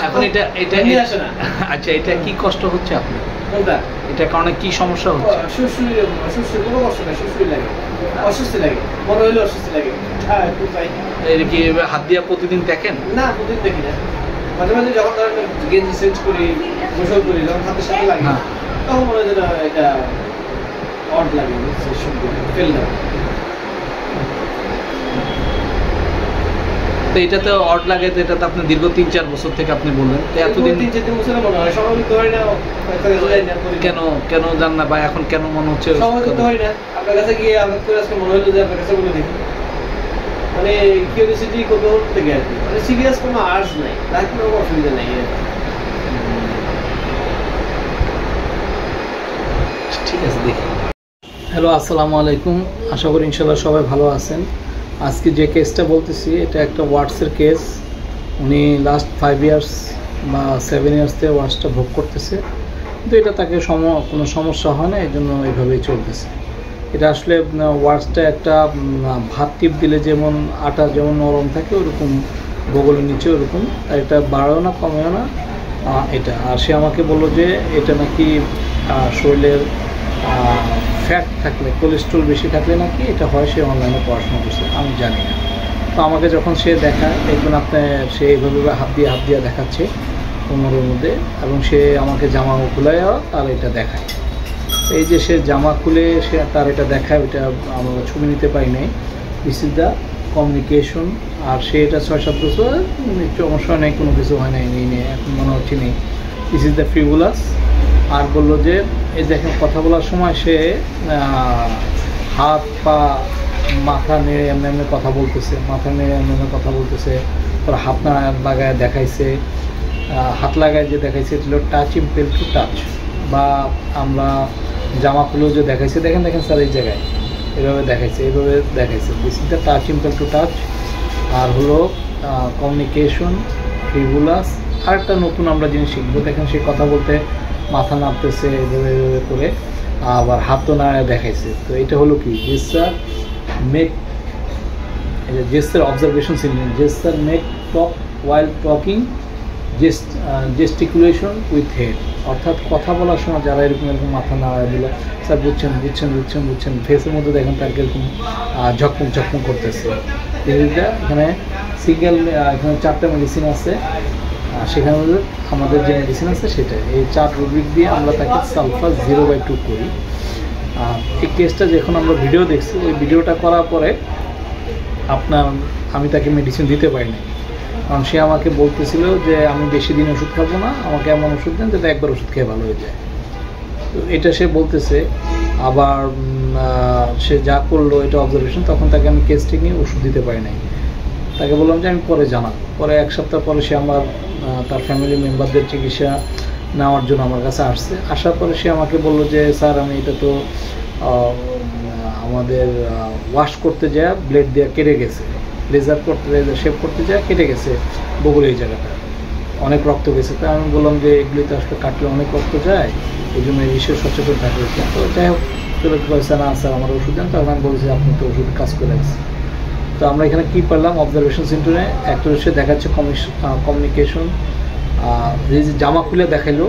এখন এটা এটা আসে না। আচ্ছা, এটা কি কষ্ট হচ্ছে আপনার? কোনটা? এটা কারণে কি সমস্যা হচ্ছে? সুস্থ কোনো কষ্ট না, সুস্থ লাগে, অস্বস্তি লাগে, মনে হইলে অস্বস্তি লাগে। হ্যাঁ, একটু তাই। এর কি হাত দিয়ে প্রতিদিন দেখেন? না, প্রতিদিন দেখি না। মাঝে মাঝে যখন গেঞ্জি চেঞ্জ করি, গোসল করি, যখন হাতের সাথে লাগে তখন মনে হয় যে এটা অড লাগে, ফেল লাগে। তো এটা তো অড লাগে, তো এটা তো আপনি দীর্ঘ ৩-৪ বছর থেকে আপনি বললেন, তো এতদিন ৩-৪ বছর মনে হয় সময় তো হয় না, কেন কেন জান না বা এখন কেন মনে হচ্ছে সময় তো হয় না? আপনার কাছে গিয়ে আমার করে আজকে মনে হলো যে আপনার কাছে বলে দেখি, মানে কিউরিওসিটি কত থেকে আর কি, মানে সিরিয়াস কোনো আর্জ নাই, তার কোনো অসুবিধা নাই। ঠিক আছে, দেখি। হ্যালো, আসসালামু আলাইকুম। আশা করি ইনশাল্লাহ সবাই ভালো আছেন। আজকে যে কেসটা বলতেছি এটা একটা ওয়াটসের কেস। উনি লাস্ট 5 ইয়ার্স বা 7 ইয়ার্সতে ওয়াটসটা ভোগ করতেছে, কিন্তু এটা তাকে কোনো সমস্যা হয় না, এই জন্য এইভাবেই চলতেছে। এটা আসলে ওয়াটসটা একটা ভাত টিপ দিলে যেমন আটা যেমন নরম থাকে ওরকম বগলের নিচে ওরকম, এটা বাড়েও না কমেও না এটা। আর সে আমাকে বললো যে এটা নাকি শরীরের ফ্যাট থাকলে, কোলেস্ট্রল বেশি থাকলে নাকি এটা হয়। সে অনলাইনে পড়াশোনা করছে, আমি জানি না। তো আমাকে যখন সে দেখায়, দেখবেন আপনি সে এইভাবে হাত দিয়ে দেখাচ্ছে কোমরের মধ্যে, এবং সে আমাকে জামা খুলে আর এটা দেখায়। এই যে সে জামা খুলে সে তার এটা দেখায়, ওইটা আমরা ছবি নিতে পারি নাই। This is the communication. আর সে এটা 6-7 বছর সমস্যা নেই, কোনো কিছু হয় নাই, নেই এখন মনে হচ্ছে নেই। This is the fabulous. আর বললো যে এই দেখেন কথা বলার সময় সে হাত পা মাথা নেড়ে এমনি কথা বলতেছে, মাথা নেড়ে এমনি কথা বলতেছে। তারপর হাত না লাগায় দেখাইছে, হাত লাগায় যে দেখাইছে এটা হলো টাচ ইম্পেল টু টাচ, বা আমরা জামা খুলেও যে দেখাইছে, দেখেন স্যার এই জায়গায় এভাবে দেখাইছে, this is the touch impel to touch. আর হলো কমিউনিকেশন, ফিবুলাস। আর একটা নতুন আমরা জিনিস শিখবো, দেখেন সে কথা বলতে মাথা নাড়তেছে এভাবে করে, আবার হাতও নাড়ায় দেখাইছে। তো এটা হলো কি gesture make, gesture observation signal, gesture make talk while talking, gesticulation with head. অর্থাৎ কথা বলার সময় যারা এরকম মাথা নাড়ায় দিল, স্যার বুঝছেন ফেসের মধ্যে দেখেন তার কিরকম ঝকমক করতেছে। এইটা এখানে সিঙ্গেল, এখানে 4টা মেডিসিন আছে, সেখানে আমাদের যে মেডিসিন আছে সেটা, এই 4 রুব্রিক দিয়ে আমরা তাকে সালফার 0/2 করি। এই কেসটা যখন আমরা ভিডিও দেখছি, ওই ভিডিওটা করার পরে আমি তাকে মেডিসিন দিতে পারি না, কারণ সে আমাকে বলতেছিল যে আমি বেশি দিন ওষুধ খাবো না, আমাকে এমন ওষুধ দেন যাতে একবার ওষুধ খেয়ে ভালো হয়ে যায়। তো এটা সে বলতেছে। আবার সে যা করলো এটা অবজারভেশন, তখন তাকে আমি কেসটি নিয়ে ওষুধ দিতে পারি নাই। তাকে বললাম যে আমি পরে জানাবো। পরে 1 সপ্তাহ পরে সে আমার তার ফ্যামিলি মেম্বারদের চিকিৎসা নেওয়ার জন্য আমার কাছে আসছে। আসার পরে সে আমাকে বললো যে স্যার আমি এটা তো আমাদের ওয়াশ করতে যায় ব্লেড দিয়ে কেটে গেছে, লেজার শেভ করতে যায় কেটে গেছে বগলে এই জায়গাটা, অনেক রক্ত গেছে। তো আমি বললাম যে এগুলিতে আসলে কাটলে অনেক রক্ত যায়, এই জন্য এই বিষয়ে সচেতন থাকা উচিত। তো যাই হোক, বলছে না স্যার আমার ওষুধ দেন। তখন আমি বলছি আপনি তো ওষুধ কাজ করে আসছে। তো আমরা এখানে কী পারলাম, অবজারভেশন সেন্টারে একটা সে দেখাচ্ছে কমিউনিকেশন, এই যে জামা খুলে দেখাইলো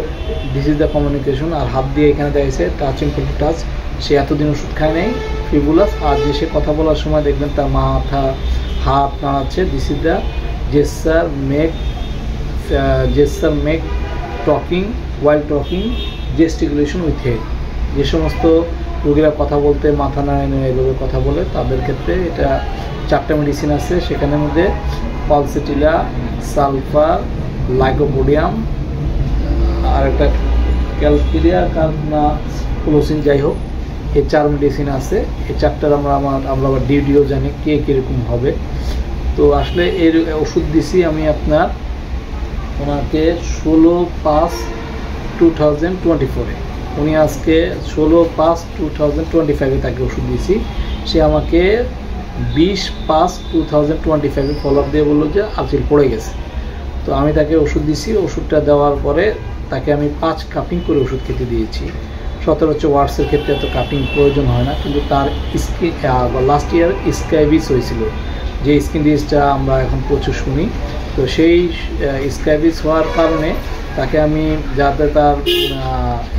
দিস ইজ দ্য কমিউনিকেশন। আর হাত দিয়ে এখানে দেখাইছে টাচ ইম্পেল টু টাচ, সে এতদিন ওষুধ খায় নাই, ফিবুলাস। আর যে সে কথা বলার সময় দেখবেন তার মাথা হাত নাড়াচ্ছে, this is the gesture make talking while talking, gesticulation with head. যে সমস্ত রোগীরা কথা বলতে মাথা নাড়ে এভাবে কথা বলে তাদের ক্ষেত্রে এটা 4টা মেডিসিন আছে, সেখানের মধ্যে পালসেটিলা, সালফার, লাইকোপোডিয়াম, আর একটা ক্যালপিরিয়া কার্না ক্লোসিন, যাই হোক এই 4 মেডিসিন আছে। এই 4টার আমরা আবার ডিউডিও জানি কে কীরকম হবে। তো আসলে এর ওষুধ দিছি আমি আপনার ওনাকে 16/5/2024-এ, উনি আজকে 16/5/2025-এ তাকে ওষুধ দিয়েছি। সে আমাকে 20/5/2025-এ ফলো আপ দিয়ে বললো যে আপিল পড়ে গেছে। তো আমি তাকে ওষুধ দিছি, ওষুধটা দেওয়ার পরে তাকে আমি 5 কাপিং করে ওষুধ খেতে দিয়েছি। সচরাচর ওয়ার্ডসের ক্ষেত্রে এত কাপিং প্রয়োজন হয় না, কিন্তু তার লাস্ট ইয়ার স্কাইবিস হয়েছিল, যে স্কিন ডিজিজটা আমরা এখন প্রচুর শুনি। তো তো সেই স্ক্যাবিস হওয়ার কারণে তাকে আমি যাতে তার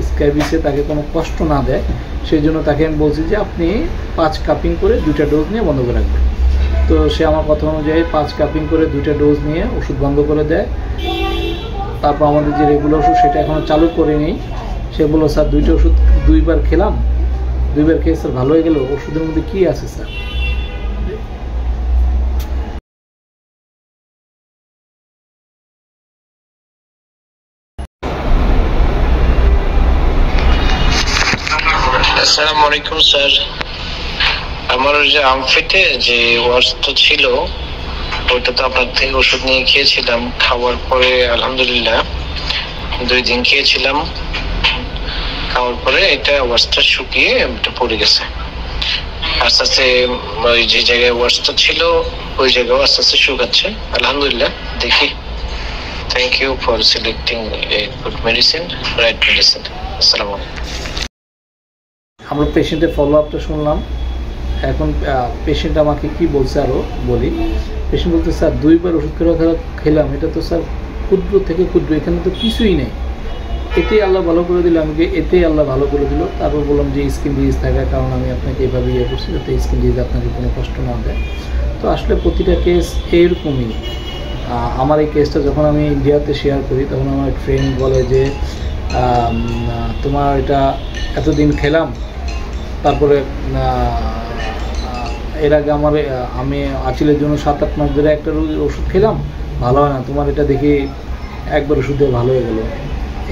স্ক্যাবিসে তাকে কোনো কষ্ট না দেয় সেই জন্য তাকে আমি বলছি যে আপনি 5 কাপিং করে 2টা ডোজ নিয়ে বন্ধ করে রাখবেন। তো সে আমার কথা অনুযায়ী 5 কাপিং করে 2টা ডোজ নিয়ে ওষুধ বন্ধ করে দেয়। তারপর আমাদের যে রেগুলার ওষুধ সেটা এখনও চালু করিনি। সে বললো স্যার 2টা ওষুধ 2বার খেলাম, 2বার খেয়ে স্যার ভালো হয়ে গেল, ওষুধের মধ্যে কী আছে স্যার? আসসালামু আলাইকুম স্যার, আমার ওই যে আমফিতে যে ওয়ার্সটা ছিল ওইটা তো আপনার থেকে ওষুধ নিয়ে খেয়েছিলাম। খাওয়ার পরে আলহামদুলিল্লাহ 2 দিন খেয়েছিলাম, খাওয়ার পরে এটা ওয়ার্সটা শুকিয়ে এটা পড়ে গেছে। আস্তে আস্তে ওই যে জায়গায় ওয়ার্সটা ছিল ওই জায়গায় আস্তে আস্তে শুকাচ্ছে আলহামদুলিল্লাহ। দেখি, thank you for selecting a good medicine, right medicine. আসসালামু আলাইকুম। আমরা পেশেন্টের ফলো আপটা শুনলাম। এখন পেশেন্ট আমাকে কি বলছে আরও বলি। পেশেন্ট বলতে স্যার 2বার ওষুধ খেলাম, এটা তো স্যার ক্ষুদ্র থেকে ক্ষুদ্র, এখানে তো কিছুই নেই, এতেই আল্লাহ ভালো করে দিল আমাকে, এতেই আল্লাহ ভালো করে দিল। তারপর বললাম যে স্কিন ডিজিজ থাকার কারণ আমি আপনাকে এভাবে ইয়ে করছি যাতে স্কিন ডিজিজ আপনাকে কোনো কষ্ট না দেয়। তো আসলে প্রতিটা কেস এরকমই। আমার এই কেসটা যখন আমি ইন্ডিয়াতে শেয়ার করি তখন আমার ফ্রেন্ড বলে যে তোমার এটা এতদিন খেলাম, তারপরে এর আগে আমি আচিলের জন্য 7-8 মাস ধরে একটা ওষুধ খেলাম, ভালো হয় না, তোমার এটা দেখি একবার ওষুধ দিয়ে ভালো হয়ে গেল,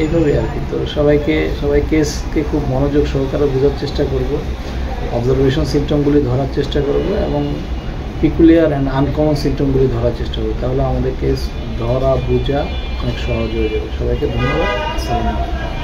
এইভাবেই আর কি। তো সবাই কেসকে খুব মনোযোগ সহকারে বোঝার চেষ্টা করব, অবজারভেশন সিমটমগুলি ধরার চেষ্টা করব এবং পিকুলিয়ার অ্যান্ড আনকমন সিমটমগুলি ধরার চেষ্টা করব, তাহলে আমাদের কেস ধরা বোঝা অনেক সহজ হয়ে যাবে। সবাইকে ধন্যবাদ। আসসালামু আলাইকুম।